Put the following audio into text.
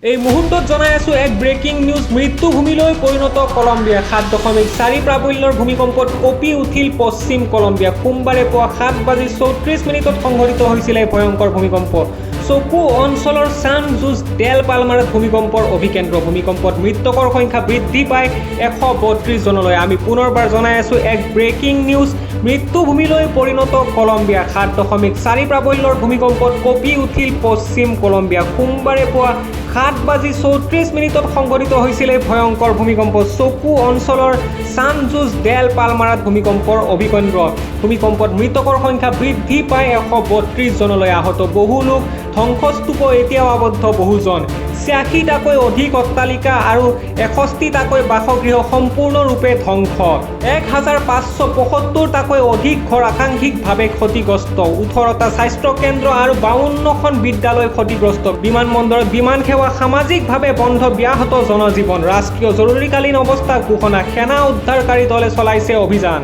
এই মুহূৰ্তত জনাই আছো এক ব্ৰেকিং নিউজ। মৃত্যুভূমিলৈ পৰিণত কলম্বিয়া। 7.4 প্ৰাবল্যৰ ভূমিকম্পত কঁপি উঠিল পশ্চিম কলম্বিয়া। সোমবাৰে পুৱা 7:34 সংঘটিত হৈছিল এই ভয়ংকৰ ভূমিকম্প। চকু অঞ্চলৰ ছান জুজ ডেল পালমাৰত ভূমিকম্পৰ অভিকেন্দ্ৰ। ভূমিকম্পত মৃতকৰ সংখ্যা বৃদ্ধি পায় 132 জনলৈ। আমি পুনৰবাৰ জনাই আছো এক ব্ৰেকিং নিউজ। মৃত্যুভূমিলৈ পৰিণত কলম্বিয়া। 7.4 প্ৰাবল্যৰ ভূমিকম্পত কঁপি উঠিল পশ্চিম কলম্বিয়া। সোমবাৰে পুৱা 7:34 সংঘটিত হৈছিল এই ভয়ংকৰ ভূমিকম্প। চকু অঞ্চলৰ ছান জুজ ডেল পালমাৰত ভূমিকম্পৰ অভিকেন্দ্ৰ। ভূমিকম্পত মৃতকৰ সংখ্যা বৃদ্ধি পায় 132 জনলৈ। আহত বহু লোক, ধ্বংসস্তূপ এতিয়াও আবদ্ধ বহুজন। 86টাকৈ অধিক অট্টালিকা আৰু 61টাকৈ বাসগৃহ সম্পূৰ্ণৰূপে ধ্বংস। 1575টাকৈ অধিক ঘৰ আংশিকভাৱে ক্ষতিগ্ৰস্ত। 18টা স্বাস্থ্য কেন্দ্ৰ আৰু 52খন বিদ্যালয় ক্ষতিগ্ৰস্ত। বিমানবন্দৰত বিমান সেৱা সামাজিকভাৱে বন্ধ। ব্যাহত জনজীৱন। ৰাষ্ট্ৰীয় জৰুৰীকালীন অৱস্থা ঘোষণা। সেনা উদ্ধাৰকাৰী দলে চলাইছে অভিযান।